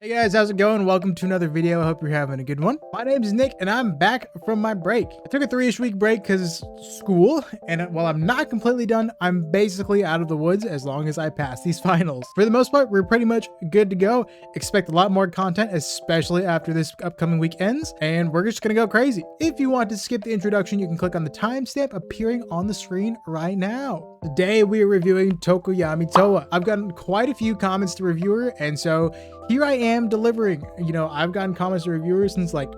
Hey guys, how's it going? Welcome to another video. I hope you're having a good one. My name is Nick and I'm back from my break. I took a 3-ish week break because school, and while I'm not completely done, I'm basically out of the woods as long as I pass these finals. For the most part, we're pretty much good to go. Expect a lot more content, especially after this upcoming week ends, and we're just gonna go crazy. If you want to skip the introduction, you can click on the timestamp appearing on the screen right now. Today we are reviewing Tokoyami Towa. I've gotten quite a few comments to reviewer, and so here I am delivering. You know, I've gotten comments to reviewers since like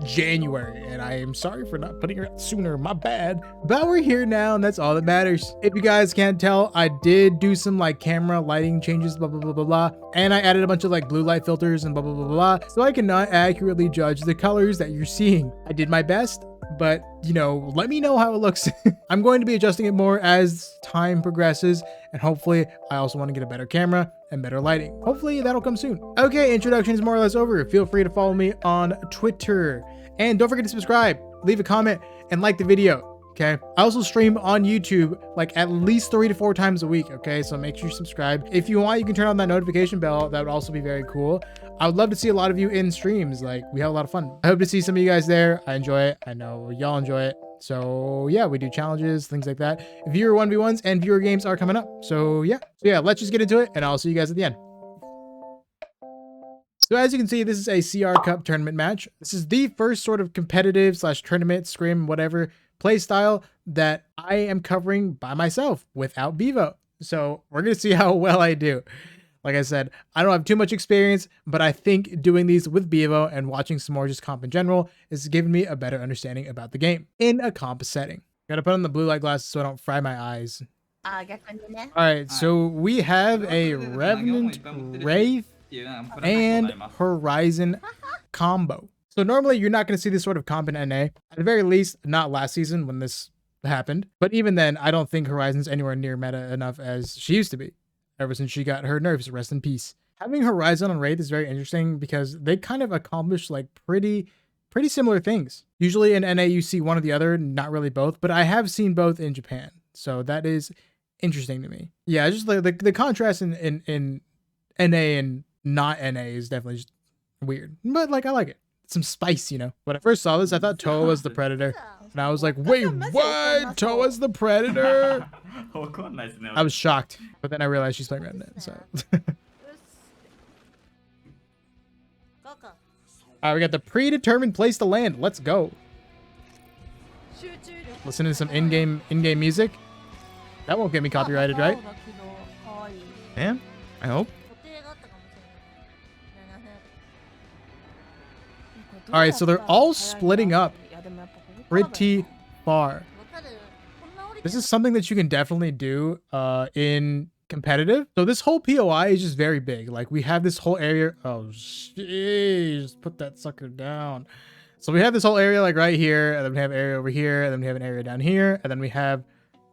January, and I am sorry for not putting it out sooner, my bad. But we're here now, and that's all that matters. If you guys can't tell, I did do some like camera lighting changes, blah, blah, blah, blah, blah. And I added a bunch of like blue light filters and blah, blah, blah, blah, blah. So I cannot accurately judge the colors that you're seeing. I did my best, but you know, let me know how it looks. I'm going to be adjusting it more as time progresses, and hopefully I also want to get a better camera and better lighting. Hopefully that'll come soon. Okay, introduction is more or less over. Feel free to follow me on Twitter, and don't forget to subscribe, leave a comment, and like the video. Okay, I also stream on YouTube like at least 3 to 4 times a week. Okay, so make sure you subscribe. If you want, you can turn on that notification bell. That would also be very cool. I would love to see a lot of you in streams. Like, we have a lot of fun. I hope to see some of you guys there. I enjoy it. I know y'all enjoy it. So yeah, we do challenges, things like that. Viewer 1v1s and viewer games are coming up. So yeah, let's just get into it, and I'll see you guys at the end. So as you can see, this is a CR Cup tournament match. This is the first sort of competitive / tournament, scrim, whatever play style that I am covering by myself without Bevo. So we're going to see how well I do. Like I said, I don't have too much experience, but I think doing these with Bevo and watching some more just comp in general is giving me a better understanding about the game in a comp setting. Gotta put on the blue light glasses so I don't fry my eyes. Alright, so we have a Revenant, Wraith, and Horizon combo. So normally you're not going to see this sort of comp in NA, at the very least not last season when this happened. But even then, I don't think Horizon's anywhere near meta enough as she used to be, ever since she got her nerfs, rest in peace. Having Horizon on Wraith is very interesting because they kind of accomplish like pretty similar things. Usually in NA you see one or the other, not really both, but I have seen both in Japan. So that is interesting to me. Yeah, just like the contrast in NA and not NA is definitely just weird, but like I like it. Some spice, you know. When I first saw this, I thought Towa was the predator, and I was like, wait, what? Towa's the predator? I was shocked, but then I realized she's playing Revenant, so. Alright, we got the predetermined place to land. Let's go. Listen to some in-game music. That won't get me copyrighted, right? Man, I hope. All right, so they're all splitting up pretty far. This is something that you can definitely do in competitive. So this whole POI is just very big. Like we have this whole area. Oh, jeez, put that sucker down. So we have this whole area like right here, and then we have an area over here, and then we have an area down here, and then we have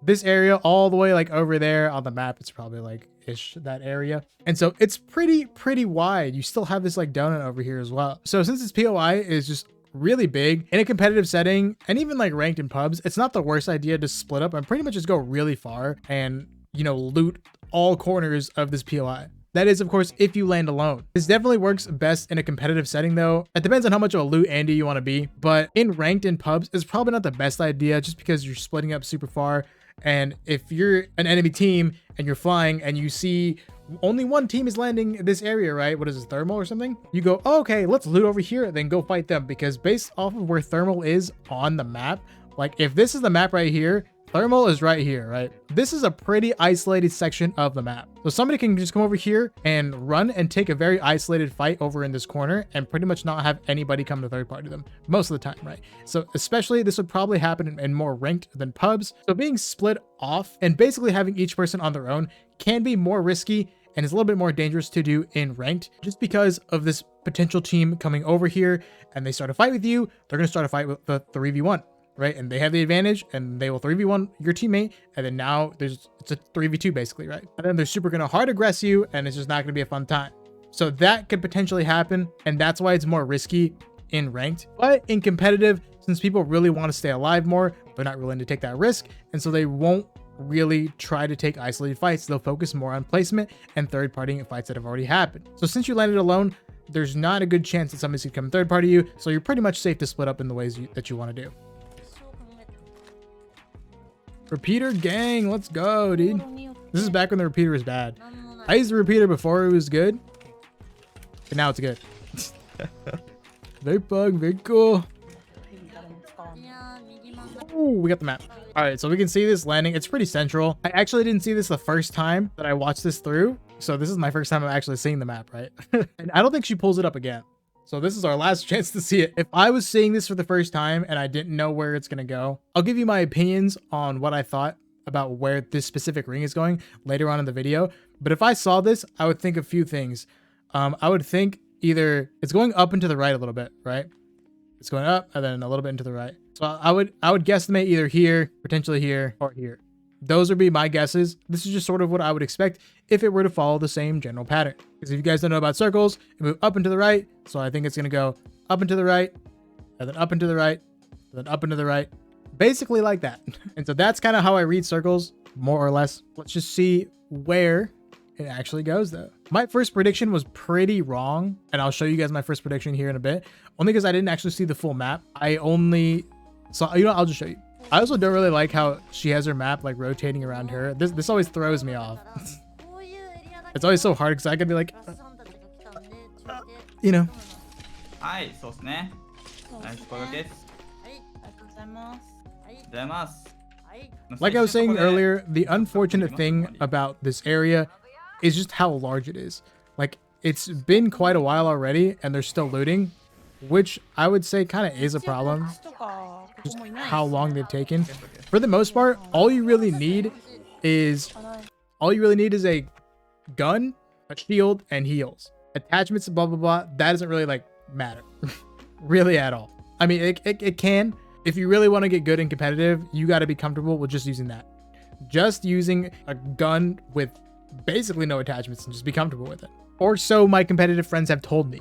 this area all the way like over there on the map. It's probably like ish that area, and so it's pretty wide. You still have this like donut over here as well. So since this POI is just really big in a competitive setting and even like ranked in pubs, it's not the worst idea to split up and pretty much just go really far and, you know, loot all corners of this POI. That is, of course, if you land alone. This definitely works best in a competitive setting, though. It depends on how much of a loot Andy you want to be, but in ranked in pubs is probably not the best idea just because you're splitting up super far. And if you're an enemy team and you're flying and you see only one team is landing in this area, right? What is this, thermal or something? You go, oh, okay, let's loot over here, then go fight them. Because based off of where thermal is on the map, like if this is the map right here, thermal is right here, right? This is a pretty isolated section of the map. So somebody can just come over here and run and take a very isolated fight over in this corner and pretty much not have anybody come to third party them most of the time, right? So especially this would probably happen in more ranked than pubs. So being split off and basically having each person on their own can be more risky and it's a little bit more dangerous to do in ranked just because of this potential team coming over here and they start a fight with you. They're going to start a fight with the 3v1. Right, and they have the advantage and they will 3v1 your teammate, and then now it's a 3v2 basically, right? And then they're super gonna hard aggress you and it's just not gonna be a fun time. So that could potentially happen, and that's why it's more risky in ranked. But in competitive, since people really want to stay alive more, they're not willing to take that risk, and so they won't really try to take isolated fights. They'll focus more on placement and third partying fights that have already happened. So since you landed alone, there's not a good chance that somebody's gonna come third party you, so you're pretty much safe to split up in the ways that you want to do. Repeater gang, let's go, dude. This is back when the repeater was bad. I used the repeater before it was good, but now it's good. Very bug, very cool. Oh, we got the map. All right, so we can see this landing. It's pretty central. I actually didn't see this the first time that I watched this through. So this is my first time of actually seeing the map, right? And I don't think she pulls it up again. So this is our last chance to see it. If I was seeing this for the first time and I didn't know where it's going to go, I'll give you my opinions on what I thought about where this specific ring is going later on in the video. But if I saw this, I would think a few things. I would think either it's going up and to the right a little bit, right? It's going up and then a little bit into the right. So I would guesstimate either here, potentially here, or here. Those would be my guesses. This is just sort of what I would expect if it were to follow the same general pattern. Because if you guys don't know about circles, it move up and to the right. So I think it's going to go up and to the right, and then up and to the right, and then up and to the right. Basically like that. And so that's kind of how I read circles, more or less. Let's just see where it actually goes though. My first prediction was pretty wrong, and I'll show you guys my first prediction here in a bit. Only because I didn't actually see the full map. I only saw, you know, I'll just show you. I also don't really like how she has her map like rotating around her. This always throws me off. It's always so hard because I could be like, you know. Like I was saying earlier, the unfortunate thing about this area is just how large it is. Like, it's been quite a while already and they're still looting, which I would say kind of is a problem. Just how long they've taken. For the most part, all you really need is a gun, a shield, and heals. Attachments, blah blah blah. That doesn't really like matter, really at all. I mean, it can. If you really want to get good and competitive, you got to be comfortable with just using that. Just using a gun with basically no attachments and just be comfortable with it. Or so my competitive friends have told me.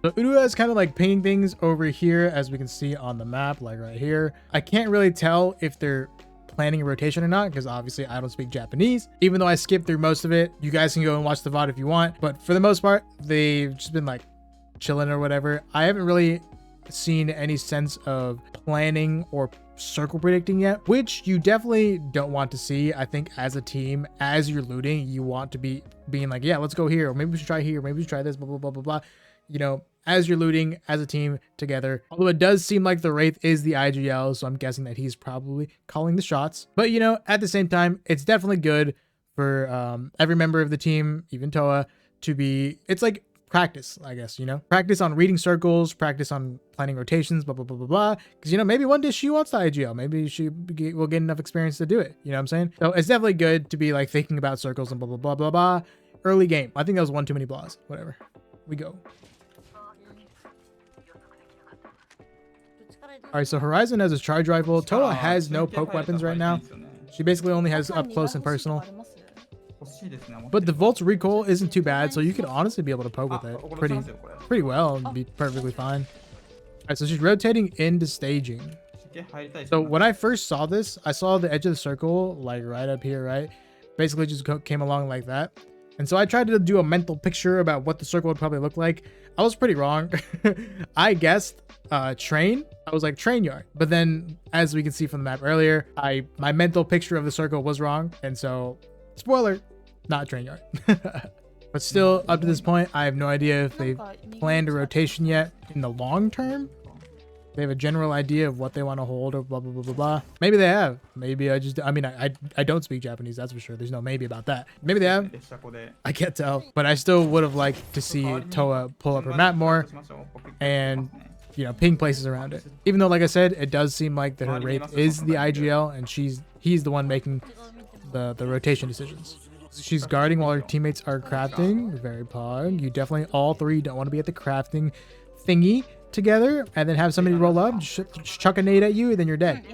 So Urua is kind of like pinging things over here, as we can see on the map, like right here. I can't really tell if they're planning a rotation or not, because obviously I don't speak Japanese. Even though I skipped through most of it, you guys can go and watch the VOD if you want. But for the most part, they've just been like chilling or whatever. I haven't really seen any sense of planning or circle predicting yet, which you definitely don't want to see. I think as a team, as you're looting, you want to be being like, yeah, let's go here, or maybe we should try here, maybe we should try this, blah blah blah blah blah. You know, as you're looting as a team together. Although it does seem like the Wraith is the IGL, so I'm guessing that he's probably calling the shots. But you know, at the same time, it's definitely good for every member of the team, even Towa, to be, it's like practice, I guess, you know, practice on reading circles, practice on planning rotations, blah blah blah blah blah. Because you know, maybe one day she wants the IGL, maybe she will get enough experience to do it, you know what I'm saying? So it's definitely good to be like thinking about circles and blah blah blah blah blah. Early game, I think that was one too many blahs. Whatever, we go. All right, so Horizon has a charge rifle. Towa has no poke weapons right now. She basically only has up close and personal. But the Volt's recoil isn't too bad, so you could honestly be able to poke with it pretty well and be perfectly fine. All right, so she's rotating into staging. So when I first saw this, I saw the edge of the circle like right up here, right? Basically just came along like that. And so I tried to do a mental picture about what the circle would probably look like. I was pretty wrong. I guessed train. I was like train yard. But then as we can see from the map earlier, my mental picture of the circle was wrong. And so spoiler, not train yard. But still, up to this point, I have no idea if they've planned a rotation yet in the long term. They have a general idea of what they want to hold or blah blah blah blah blah. Maybe they have. Maybe I mean I don't speak Japanese, that's for sure. There's no maybe about that. Maybe they have. I can't tell. But I still would have liked to see Towa pull up her map more and, you know, ping places around it. Even though, like I said, it does seem like that her Wraith is the IGL and he's the one making the rotation decisions. She's guarding while her teammates are crafting. Very pog. You definitely, all three don't want to be at the crafting thingy together and then have somebody roll up, chuck a nade at you, and then you're dead.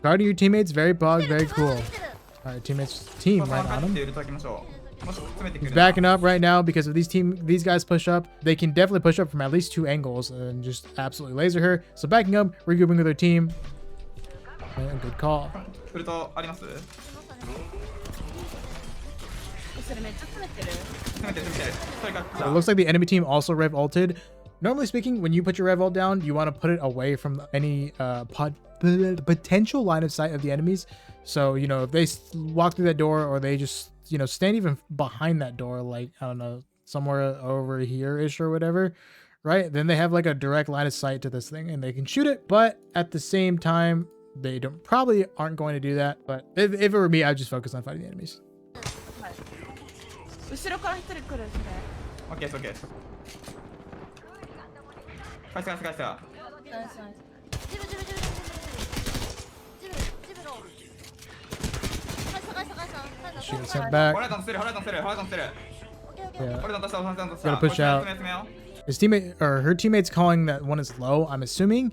Guarding your teammates, very pog, very cool. All right, team right on him. He's backing up right now because if these guys push up, they can definitely push up from at least 2 angles and just absolutely laser her. So backing up, regrouping with their team. And good call. So it looks like the enemy team also rev ulted. Normally speaking, when you put your rev ult down, you want to put it away from any potential line of sight of the enemies. So, you know, if they walk through that door or they just, you know, stand even behind that door, like, I don't know, somewhere over here-ish or whatever, right? Then they have like a direct line of sight to this thing and they can shoot it. But at the same time, they probably aren't going to do that. But if it were me, I'd just focus on fighting the enemies. Okay, it's okay. Shoot sent back. Yeah. Gotta push out. His teammate or her teammate's calling that one is low, I'm assuming.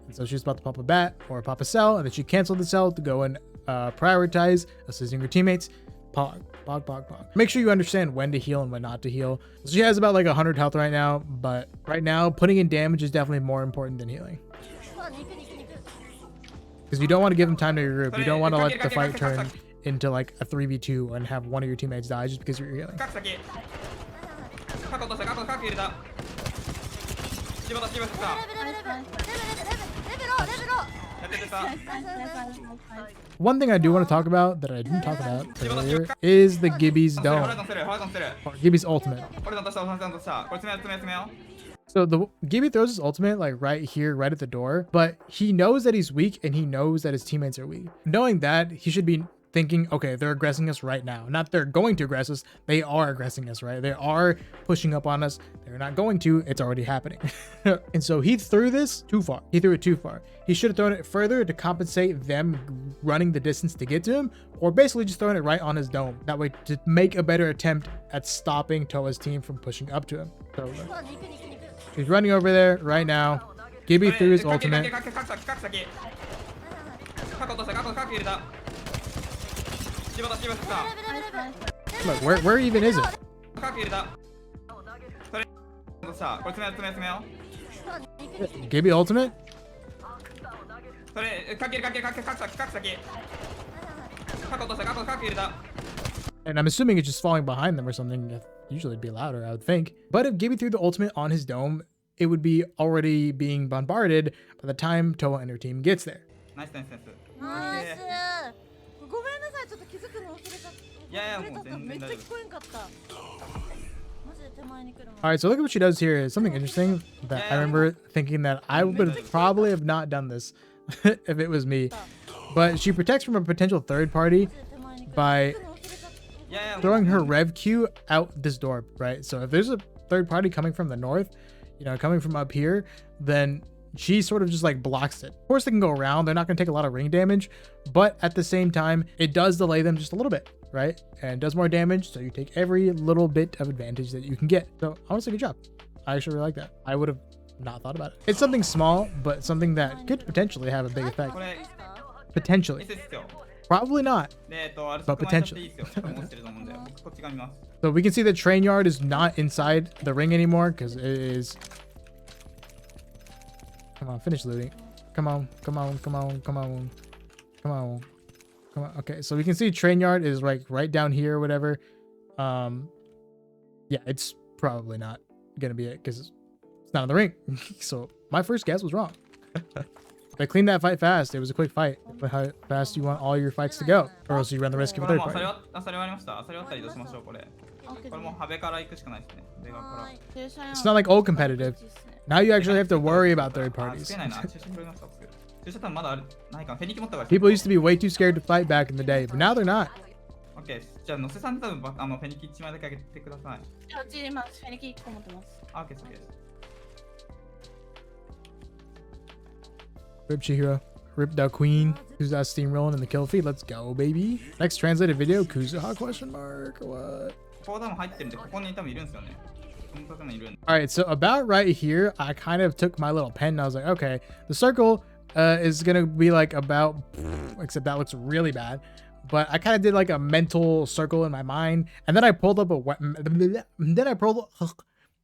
And so she's about to pop a bat or pop a cell, and then she canceled the cell to go and prioritize assisting her teammates. Pog. Make sure you understand when to heal and when not to heal. So she has about like 100 health right now, but right now putting in damage is definitely more important than healing. Because you don't want to give them time to regroup. You don't want to let the fight turn into like a 3v2 and have one of your teammates die just because you're healing. One thing I do want to talk about that I didn't talk about earlier is the Gibby's dome, or Gibby's ultimate. So the Gibby throws his ultimate like right here, right at the door, but he knows that he's weak and he knows that his teammates are weak. Knowing that, he should be thinking, okay, they're aggressing us right now. Not they're going to aggress us. They are aggressing us, right? They are pushing up on us. They're not going to. It's already happening. And so he threw this too far. He threw it too far. He should have thrown it further to compensate them running the distance to get to him, or basically just throwing it right on his dome. That way to make a better attempt at stopping Towa's team from pushing up to him. So he's running over there right now. Gibby threw his ultimate. Look, where even is it? Gibby ultimate? And I'm assuming it's just falling behind them or something. Usually it'd be louder, I would think. But if Gibby threw the ultimate on his dome, it would be already being bombarded by the time Towa and her team gets there. Nice. Alright, so look at what she does here. It's something interesting that I remember thinking that I would probably have not done this if it was me. But she protects from a potential third party by throwing her rev Q out this door, right? So if there's a third party coming from the north, you know, coming from up here, then she sort of just like blocks it. Of course they can go around. They're not going to take a lot of ring damage, but at the same time, it does delay them just a little bit, right? And does more damage. So you take every little bit of advantage that you can get. So honestly, good job. I actually really like that. I would have not thought about it. It's something small, but something that could potentially have a big effect. Potentially. Probably not, but potentially. So we can see the train yard is not inside the ring anymore because it is. Come on, finish looting. Come on. Okay, so we can see train yard is like right down here or whatever. Yeah, it's probably not gonna be it because it's not in the ring. So my first guess was wrong. They cleaned that fight fast. It was a quick fight. But how fast you want all your fights to go, or else you run the risk of a third party. It's not like old competitive. Now you actually have to worry about third parties. People used to be way too scared to fight back in the day, but now they're not. Okay, じゃあ、のせさん多分フェニキ1枚だけあげてください。うち今フェニキ1個持ってます。あ、OK です。OK です。Rip Chihiro. Rip the queen. Who's that steamrolling in the kill feed? Let's go, baby. Next translated video. Kuzuha question mark or what? Alright, so about right here, I kind of took my little pen and I was like, okay, the circle is gonna be like about, except that looks really bad. But I kind of did like a mental circle in my mind, and then I pulled up a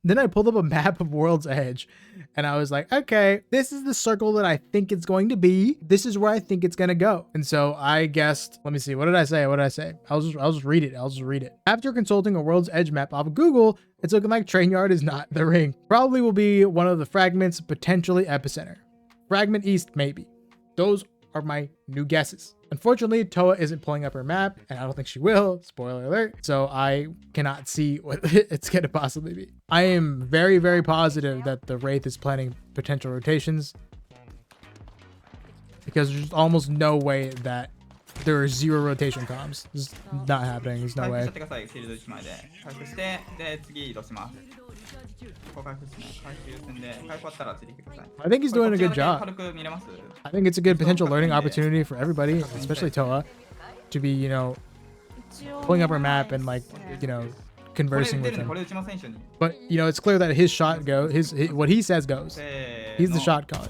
Then I pulled up a map of World's Edge and I was like, okay, this is the circle that I think it's going to be. This is where I think it's going to go. And so I guessed, let me see. What did I say? What did I say? I'll just read it. I'll just read it. After consulting a World's Edge map off of Google, it's looking like Train Yard is not the ring. Probably will be one of the fragments, potentially epicenter. Fragment East, maybe. Those are my new guesses. Unfortunately, Towa isn't pulling up her map, and I don't think she will. Spoiler alert. So I cannot see what it's going to possibly be. I am very, very positive that the Wraith is planning potential rotations because there's almost no way that there are 0 rotation comms. This is not happening. There's no way. 回復しちゃってください。シールド1枚で。回復して、で、次移動します。ここ回復ですね。回復優先で、回復終わったら次行ってください。I think he's doing a good job. 軽く見れます？ I think it's a good potential learning opportunity for everybody, especially Towa, to be, you know, pulling up her map and like, you know, conversing with him. But, you know, it's clear that his shot goes, his what he says goes. He's the shot caller.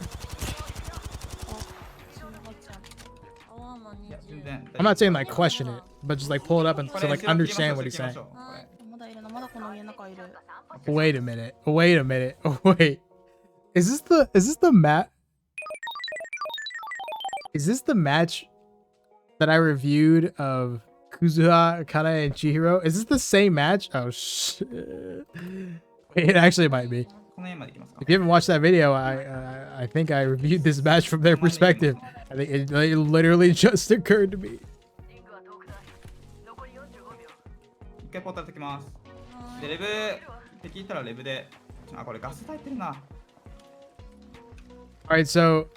I'm not saying like question it, but just like pull it up and to like understand what he's saying. Wait a minute. Wait a minute. Wait. Is this the match? Is this the match that I reviewed of Kuzuha, Kana, and Chihiro? Is this the same match? Oh shit. Wait, it actually might be. If you haven't watched that video, I think I reviewed this match from their perspective. I think it literally just occurred to me. Alright, so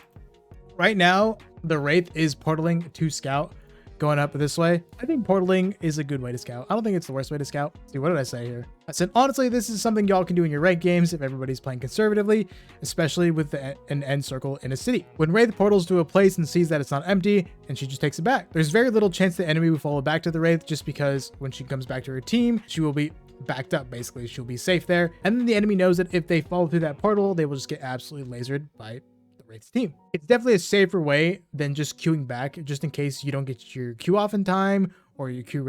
right now the Wraith is portaling to scout, going up this way. I think portaling is a good way to scout. I don't think it's the worst way to scout. See, what did I say here? I said, honestly, this is something y'all can do in your ranked games if everybody's playing conservatively, especially with an end circle in a city. When Wraith portals to a place and sees that it's not empty, and she just takes it back. There's very little chance the enemy will follow back to the Wraith just because when she comes back to her team, she will be backed up, basically. She'll be safe there. And then the enemy knows that if they follow through that portal, they will just get absolutely lasered by the Wraith's team. It's definitely a safer way than just queuing back, just in case you don't get your queue off in time or your queue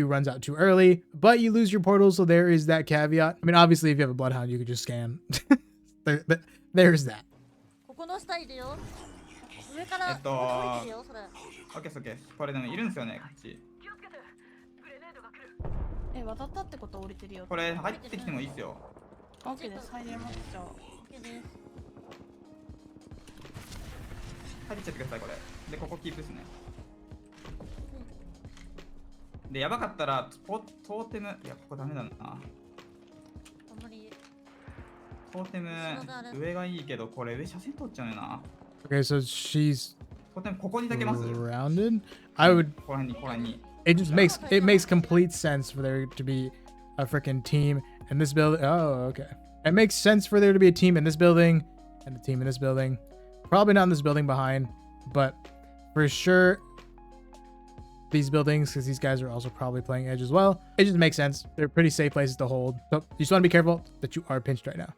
runs out too early, but you lose your portal, so there is that caveat. I mean, obviously, if you have a Bloodhound, you could just scan. There's that. Okay, so she's rounded. I would. It makes complete sense for there to be a freaking team in this building. Oh, okay. It makes sense for there to be a team in this building and a team in this building. Probably not in this building behind, but for sure these buildings, because these guys are also probably playing edge as well. It just makes sense. They're pretty safe places to hold. So you just want to be careful that you are pinched right now.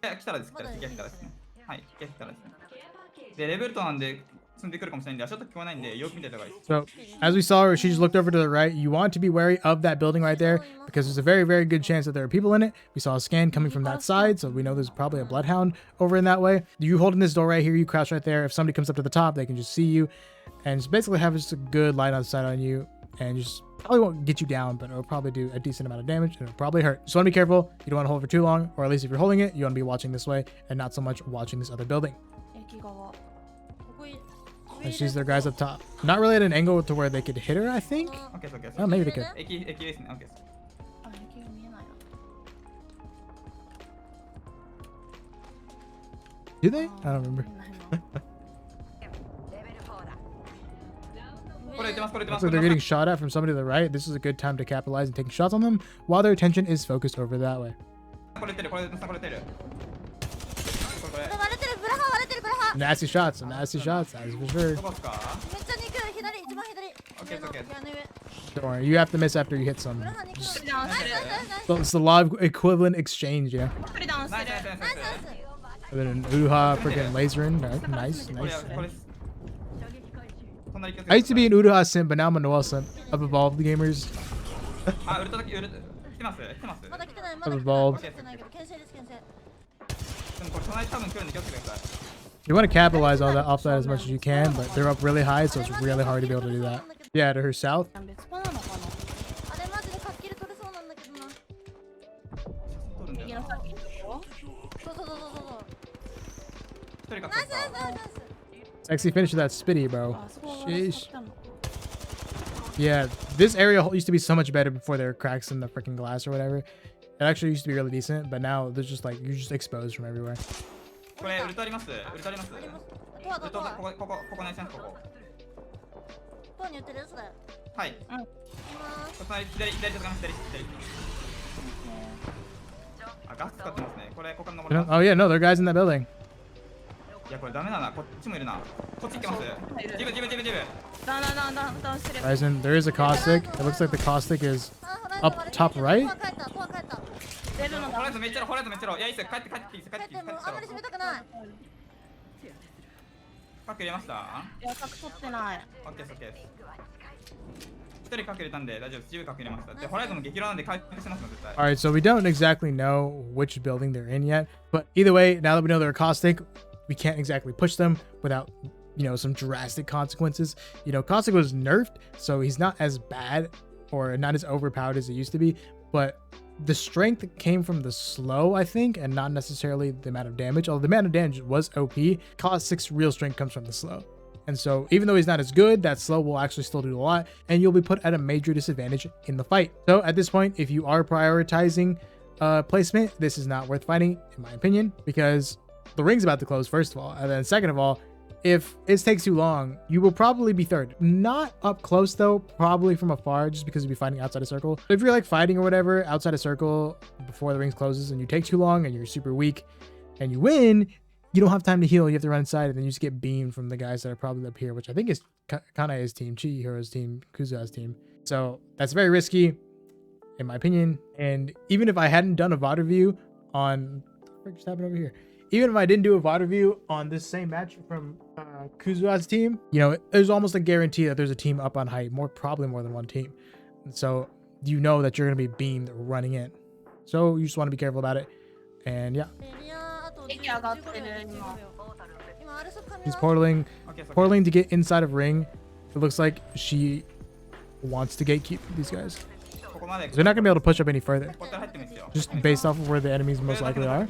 So as we saw her, she just looked over to the right. You want to be wary of that building right there because there's a very, very good chance that there are people in it. We saw a scan coming from that side, so we know there's probably a Bloodhound over in that way. You holding this door right here, you crouch right there. If somebody comes up to the top, they can just see you and just basically have just a good line on sight on you, and just probably won't get you down, but it'll probably do a decent amount of damage and it'll probably hurt. Just want to be careful. You don't want to hold it for too long, or at least if you're holding it, you want to be watching this way and not so much watching this other building. And she's their guys up top. Not really at an angle to where they could hit her, I think. Oh, maybe they could. Do they? I don't remember. Looks like they're getting shot at from somebody to the right. This is a good time to capitalize and taking shots on them while their attention is focused over that way. Nasty shots, that's for sure. Don't worry, you have to miss after you hit some. So it's the live equivalent exchange, yeah. And then an Uruha freaking lasering. Nice. I used to be an Uruha simp, but now I'm a Noel simp. I've evolved, the gamers. I've evolved. でもこれ隣多分来るんで気をつけてください。 You want to capitalize on that off that as much as you can, but they're up really high, so it's really hard to be able to do that. Yeah, to her south. 別パなのかな。あれマジでかっきり取れそうなんだけどな。取るんだよな。右の先のところ。そうそうそうそうそう。一人かナイスナイスナイスナイス。 Sexy finish with that spitty, bro. あそこが Sheesh. 使ったの。 Yeah, this area used to be so much better before there were cracks in the freaking glass or whatever. It actually used to be really decent, but now there's just like you're just exposed from everywhere. これウルトあります。ウルトあります。あります。ウトワトルトこワ。こナイスチャンスここ。トワに売ってるやつだよ。はい。いきます。隣左左手使います左左。あガス使ってますね。これここから登 You り know? ます。 Oh yeah, no, there are guys in that building. いやこれダメだな。こっちもいるな。こっち行けます。ジブジブジブジブ。ダウンダウンダウンダウンダウンしてる。 Ryzen, there is a caustic. It looks like the caustic is あホライ up ズ割れて top ト right. ワ帰ったトワ帰った。出るのホライだ。ズめっちゃろホライズめっちゃろ。いやいいっすよ帰って帰っていいっす帰っ帰ってていいっす帰ってもうあんまり閉めたくない。パック入れました。いや、角取ってない。オッケーですオッケーです。一人角入れたんで大丈夫です。10角入れました。でホライズも激ロなんで回復してますの絶対。 All right, so we don't exactly know which building they're in yet, but either way, now that we know they're caustic, we can't exactly push them without, you know, some drastic consequences. You know, caustic was nerfed, so he's not as bad or not as overpowered as it used to be, but the strength came from the slow, I think, and not necessarily the amount of damage. Although the amount of damage was OP, caustic's real strength comes from the slow. And so even though he's not as good, that slow will actually still do a lot, and you'll be put at a major disadvantage in the fight. So at this point, if you are prioritizing placement, this is not worth fighting, in my opinion, because the ring's about to close, first of all, and then second of all, if it takes too long, you will probably be third. Not up close though, probably from afar, just because you'll be fighting outside a circle. But if you're like fighting or whatever outside a circle before the ring closes and you take too long and you're super weak and you win, you don't have time to heal. You have to run inside and then you just get beamed from the guys that are probably up here, which I think is Kanae's team, Chihiro's team, Kuzuha's team. So that's very risky, in my opinion. And even if I hadn't done a VOD review on, what just happened over here? Even if I didn't do a VOD review on this same match from Kuzuha's team, you know, there's almost a guarantee that there's a team up on height, probably more than one team. And so you know that you're going to be beamed running in. So you just want to be careful about it. And yeah, エリアあと駅上がってる今。今アルソカメ he's は portaling, オッケーです。 portaling to get inside of ring. It looks like she wants to gatekeep these guys. ここまで。 They're not going to be able to push up any further, ここから入ってもいいですよ。 just based off of where the enemies most likely are.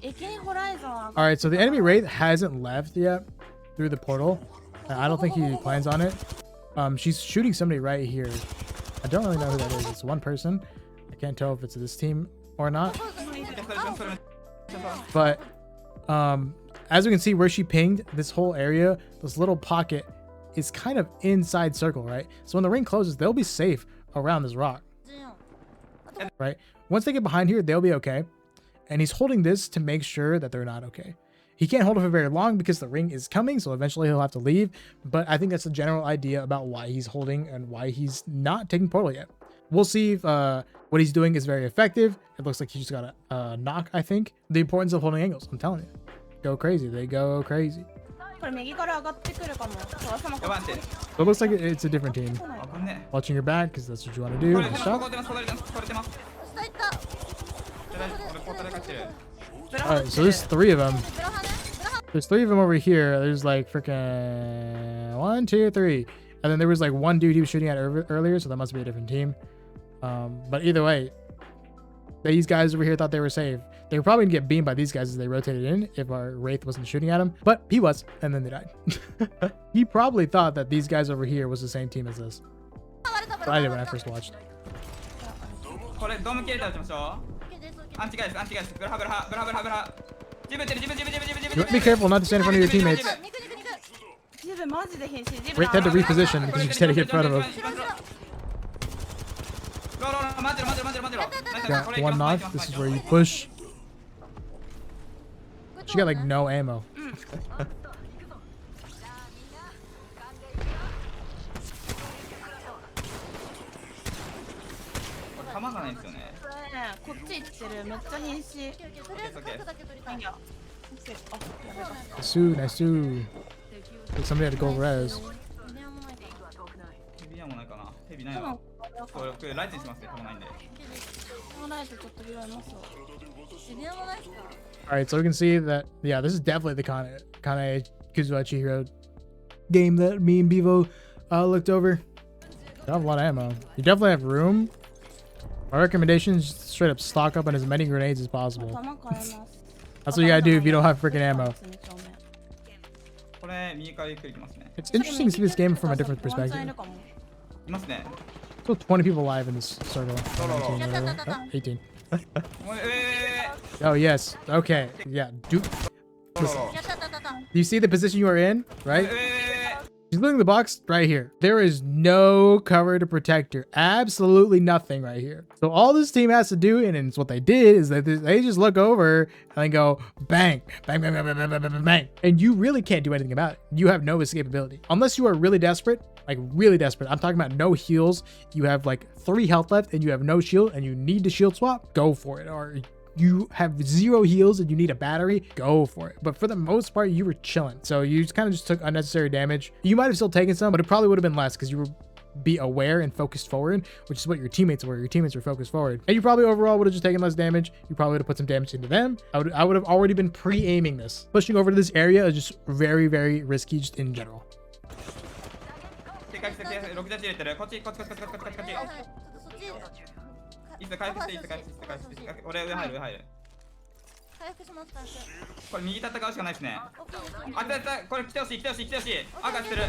駅にホライゾン上がっ All right, so the enemy wraith hasn't left yet through the portal. I don't think he plans on it. She's shooting somebody right here. I don't really know who that is. It's one person. I can't tell if it's this team or not. But as we can see where she pinged, this whole area, this little pocket is kind of inside circle, right? So when the ring closes, they'll be safe around this rock, right? Once they get behind here, they'll be okay. And he's holding this to make sure that they're not okay. He can't hold it for very long because the ring is coming, so eventually he'll have to leave. But I think that's the general idea about why he's holding and why he's not taking portal yet. We'll see if what he's doing is very effective. It looks like he just got a knock, I think. The importance of holding angles, I'm telling you. Go crazy. They go crazy. これ右から上がってくるかも。そうそのやばいって。 So it looks like it's a different team. 危ね Watching your back because that's what you want to え。 do. これ Good 出ます。こ shot. こ出ます。ここ出ます。これ出ます。下行った 俺ポータル勝ってる。 All right, so there's three of them. ブラハネ There's three of them over here. There's like freaking 1, 2, 3. And then there was like one dude he was shooting at earlier, so that must be a different team. But either way, these guys over here thought they were safe. They were probably gonna get beamed by these guys as they rotated in if our Wraith wasn't shooting at him. But he was, and then they died. He probably thought that these guys over here was the same team as this. 割れた But I did when I first watched. これドーム切れたら打ちましょう。アンチガイです。アンチガイです。ブラハブラハブラハブラハブラハ。ジブってるジブジブジブジブジブ You have to be careful not to stand in front of your teammates. 肉肉肉ジブマジで瀕死。ジブ Wraith had to reposition because you just had to get in front of him. ローロー待ってろ待ってろ待ってろ待ってろ。 Got one knock. This is where you push. She got like no ammo. 弾がないんですよね。これね、こっち行ってる。めっちゃ瀕死。とりあえずカットだけ取りたいいや。あ、やべた。 Nice, nice. Somebody had to go res. ビデオもないかヘビーアもないかな。ヘビーないわ。そうこれライトにしますねたまないんで。このライトちょっと拾いますわ。電話ないっすか？ All right, so we can see that, yeah, this is definitely the Kanae Kuzuha Chihiro game that me and Bevo looked over. You have a lot of ammo. You definitely have room. My recommendation is just straight up stock up on as many grenades as possible. 弾買えます。 That's what you gotta do if you don't have freaking ammo. これ右からゆっくり行きますね。 It's interesting to see this game from a different perspective. いますね。 Still 20 people alive in this circle. 19, Yeah, whatever. yeah. Oh, 18. おいOh, yes. Okay. Yeah. Do やったったったった。 you see the position you are in? Right? え She's looting the box right here. There is no cover to protect her. Absolutely nothing right here. So all this team has to do, and it's what they did, is that they just look over and they go bang, bang, bang, bang, bang, bang, bang, bang, bang. And you really can't do anything about it. You have no escapability. Unless you are really desperate, like really desperate. I'm talking about no heals. You have like 3 health left and you have no shield and you need to shield swap. Go for it. Or you have 0 heals and you need a battery, go for it. But for the most part, you were chilling. So you kind of just took unnecessary damage. You might have still taken some, but it probably would have been less because you were be aware and focused forward, which is what your teammates were. Your teammates were focused forward. And you probably overall would have just taken less damage. You probably would have put some damage into them. I would have already been pre-aiming this. Pushing over to this area is just very, very risky just in general. ー、回復して6ジャッジ入れてる。こっちこっちこっちこっちこっちこっちこっち。はいはい。ちょっとそっち。いいっす回復していいっす回復して回復して。俺上入る上入る。回復します回復。これ右戦うしかないですね。オッケーです。あったこれ来てほしい来てほしい来てほしい。赤してる。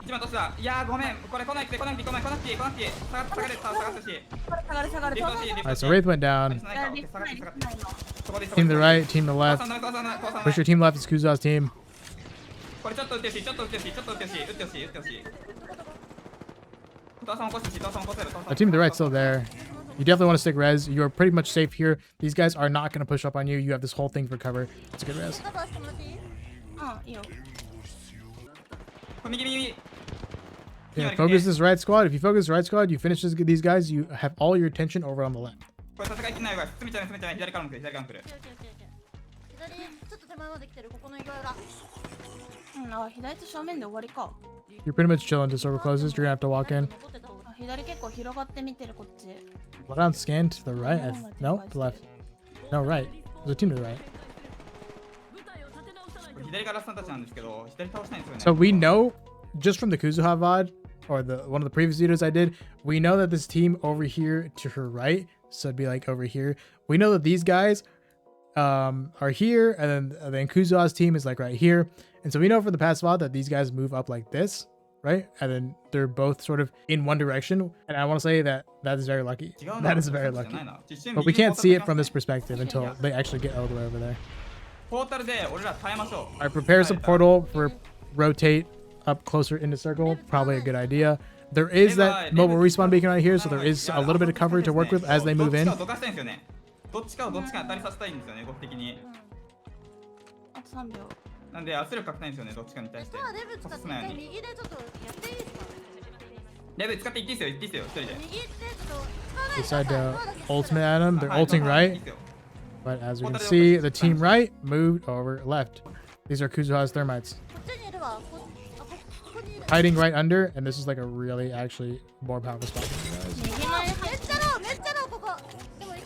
一番トスだ。いやーごめんこれ来なくて来なくて来なくて下がって下がって下がってほしい。下がる下がる。リフトほしいリフ All ト right, ほし so い。 Wraith went down. 下がって下がって下がって。そこで Team to the right, team to the left. 父さんの父さんの父さんの Push your team left is Kuza's team. これちょっと打ってほしいちょっと打ってほしいちょっと打ってほしい打ってほしい打ってほしい。父さん起こしてほしい父さん起こせる。 The team to the right's still there. You definitely want to stick res. You are pretty much safe here. These guys are not going to push up on you. You have this whole thing for cover. It's a good res. カバーしてもらっていい？うん、いいよ。これ右右。 Yeah, focus this right squad. If you focus the right squad, you finish these guys, you have all your attention over on the left. これ戦いきないわ。進めちゃう進めちゃう左からも来る左からも来る。オッケーオッケーオッケー。左ちょっと手前まで来てるここの岩裏。うん、あ、左と正面で終わりか。 You're pretty much chilling until circle closes. You're going to have to walk in. 戻ってた方があ、左結構広がって見てるこっち。 What on scan to the right? No, to the left. No, right. There's a team to the right. 左がラスさんたちなんですけど左倒したいんです So よね。we know, just from the Kuzuha VOD, or one of the previous videos I did, we know that this team over here to her right, so it'd be like over here, we know that these guys are here, and then Kuzuha's team is like right here. And so we know for the past VOD that these guys move up like this, right? And then they're both sort of in one direction. And I want to say that that is very lucky. That is very lucky. But we can't see it from this perspective until they actually get all the way over there. ポータルで俺ら耐えましょう。 All right, prepare some portal for rotate up closer into circle. Probably a good idea. There is that mobile respawn beacon right here, so there is a little bit of cover to work with as they move in. どっちかをどかしたいんですよね。どっちかをどっちかに当たりさせたいんですよね、動き的に。あと3秒。なんで圧力かけたいんですよね、どっちかに対して。じゃあレブ使って一回右でちょっとやっていいですか？レベル使っていっていいっすよ、いっていいっすよ、一人で。右でちょっと使わないで Decide くだ to さい。 ultimate at them. They're はい ulting はいい right, いっすよ but as we can see, the team right moved over left. These are Kuzuha's thermites. こっちにいるわ。ここにいる。 Hiding right under, and this is like a really actually more powerful spot than you guys. 右前めっちゃローめっちゃローここ。でも行っ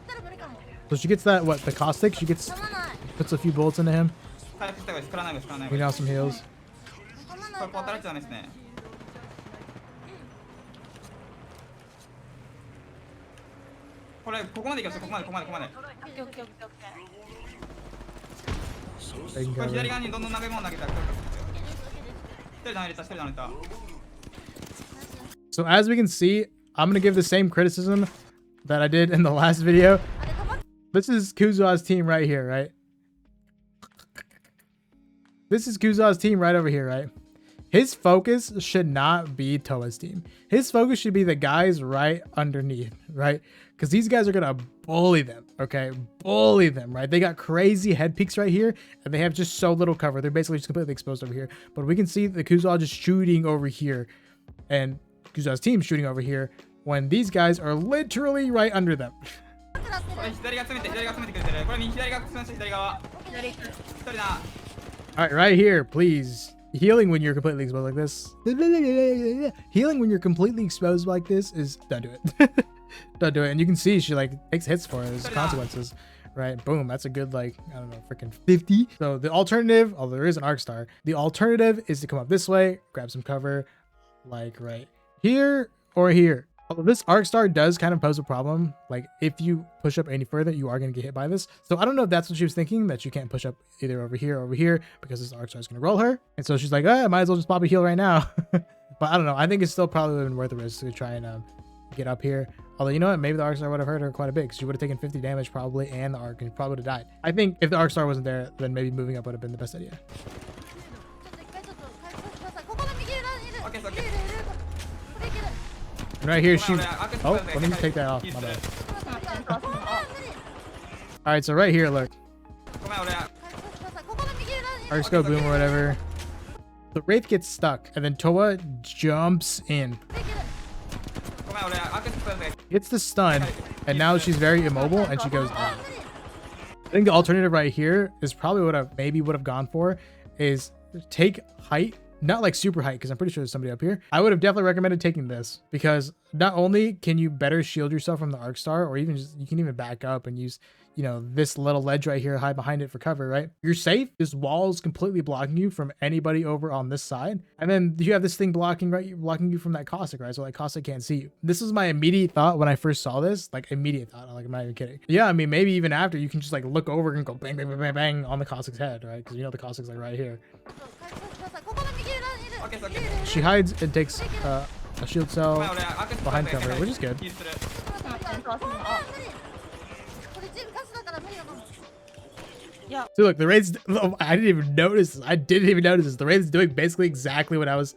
たら無理かも。 So she gets that, what, the caustic? She gets, 噛まない。 puts a few bullets into him. 回復した方がいいです、食らない方がいいです、食らない We 方が now いい some heals. 噛まこないかられポータルっちゃダメですね。これ、ここまで行きましょう、ここまで、ここまで、ここまで。オッケーオッケーオッケーオッケ They can これ cover. 左側にどんどん投げ物投げたら、一人投げた、一人投げた。 So as we can see, I'm going to give the same criticism that I did in the last video. あれかま This is Kuzuha's team right here, right? This is Kuzuha's team right over here, right? His focus should not be Towa's team. His focus should be the guys right underneath, right? Because these guys are going to bully them, okay? Bully them, right? They got crazy head peaks right here, and they have just so little cover. They're basically just completely exposed over here. But we can see the Kuzuha just shooting over here, and Kuzuha's team shooting over here, when these guys are literally right under them. 食らってる。これ左が詰めて、左が詰めてくれてる。これ右左が詰めました、左側。ー。左行く。一人だ。 All right, right here, please. Healing when you're completely exposed like this. Healing when you're completely exposed like this is don't do it. Don't do it. And you can see she like takes hits for it. There's consequences. Right, boom, that's a good, like, I don't know, freaking 50. So the alternative, although there is an arc star, the alternative is to come up this way, grab some cover, like right here or here. Although this arc star does kind of pose a problem, like if you push up any further, you are going to get hit by this. So I don't know if that's what she was thinking, that you can't push up either over here or over here because this arc star is going to roll her. And so she's like, I might as well just pop a heal right now. But I don't know, I think it's still probably been worth the risk to try and get up here. Although, you know what, maybe the arc star would have hurt her quite a bit because she would have taken 50 damage probably, and the arc probably would have died. I think if the arc star wasn't there, then maybe moving up would have been the best idea. ちょっと一回ちょっと回復してください。ここの右裏にいる。オッケーです、オッいケーるいるいる。これいける。 And right here, she... ごめん、俺アークス Oh, プーン let で me just take that off. キー My する bad. 無理。 All right, so right here, look. ごめん、俺回復してください。ここの右裏にいる。 Arc scope boom or whatever. The Wraith gets stuck, and then Towa jumps in. これいける。ごめん、俺アークスプーンで Gets the stun, and now she's very immobile, and she goes down. I think the alternative right here is probably what I maybe would have gone for, is take height. Not like super height, because I'm pretty sure there's somebody up here. I would have definitely recommended taking this, because not only can you better shield yourself from the arc star, or even just, you can even back up and use, you know, this little ledge right here, hide behind it for cover, right? You're safe. This wall is completely blocking you from anybody over on this side. And then you have this thing blocking you from that caustic, right? So like caustic can't see you. This was my immediate thought when I first saw this, like immediate thought. Like, I'm not even kidding. Yeah, I mean, maybe even after you can just like look over and go bang, bang, bang, bang, bang on the caustic's head, right? Because you know the caustic's like right here. 回復してください。ここの右裏にいる。オッケーです、オッいるいるいる。 She hides and takes a shield ご cell めん、俺アークスプーン behind で cover, which is good. キーする無理。これ全部ガスだから無理だと思う。 So look, the Wraith's, I didn't even notice this. I didn't even notice this. The Wraith's doing basically exactly what I was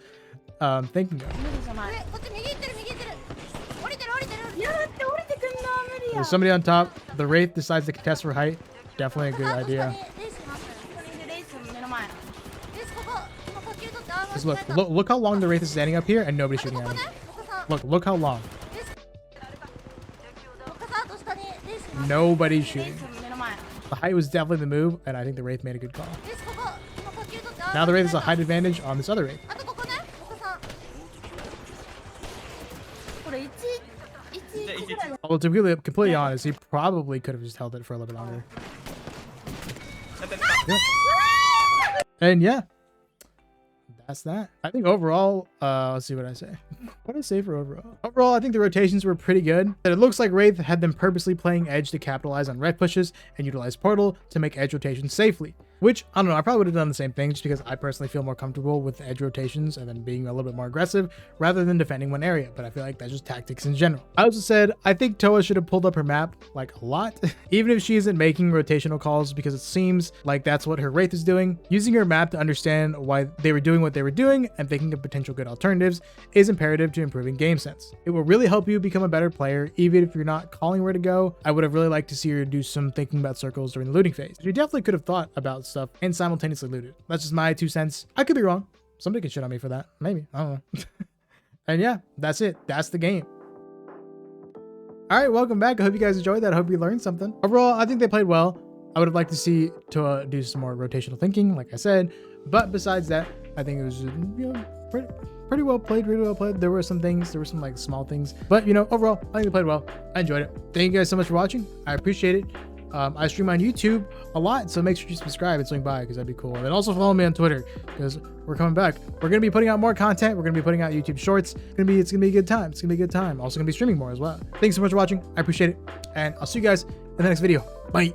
thinking of. 無理じゃない。これこっち右行ってる右行ってる。降りてる降りてる降りてる。いやだって降りてくんな無理や。 There's somebody on top. The Wraith decides to contest for height. Definitely a good あと下に idea. レースいます。これでレイス目の前。レースここ。今パッキリ取ってアーマー Just look how long the Wraith is standing up here and nobody's こ shooting こ at ね him. Look how long. レース岡さんあと下にレースいます。 Nobody's レイ shooting. ス目の前。 The height was definitely the move, and I think the Wraith made a good call. レースここ。今パッキリ取ってアーマー Now the Wraith has a height advantage on this other Wraith. あとここね岡さん。これ1ぐらいだ。 Although to be completely honest, he probably could have just held it for a little bit longer. やってた And yeah, that's that. I think overall, let's see what I say. What did I say for overall? Overall, I think the rotations were pretty good. But it looks like Wraith had them purposely playing edge to capitalize on red pushes and utilize portal to make edge rotations safely. Which, I don't know, I probably would have done the same thing just because I personally feel more comfortable with edge rotations and then being a little bit more aggressive rather than defending one area. But I feel like that's just tactics in general. I also said, I think Towa should have pulled up her map like a lot, even if she isn't making rotational calls, because it seems like that's what her Wraith is doing. Using her map to understand why they were doing what they were doing and thinking of potential good alternatives is imperative to improving game sense. It will really help you become a better player, even if you're not calling where to go. I would have really liked to see her do some thinking about circles during the looting phase. You definitely could have thought about stuff and simultaneously looted. That's just my 2 cents. I could be wrong. Somebody can shit on me for that. Maybe. I don't know. And yeah, that's it. That's the game. All right, welcome back. I hope you guys enjoyed that. I hope you learned something. Overall, I think they played well. I would have liked to see Towa do some more rotational thinking, like I said. But besides that, I think it was, you know, pretty well played, really well played. There were some things, there were some like small things, but you know, overall, I think they played well. I enjoyed it. Thank you guys so much for watching. I appreciate it. I stream on YouTube a lot, so make sure you subscribe and swing by because that'd be cool. And then also follow me on Twitter because we're coming back. We're gonna be putting out more content. We're gonna be putting out YouTube Shorts. It's gonna be a good time. It's gonna be a good time. Also gonna be streaming more as well. Thanks so much for watching. I appreciate it, and I'll see you guys in the next video. Bye.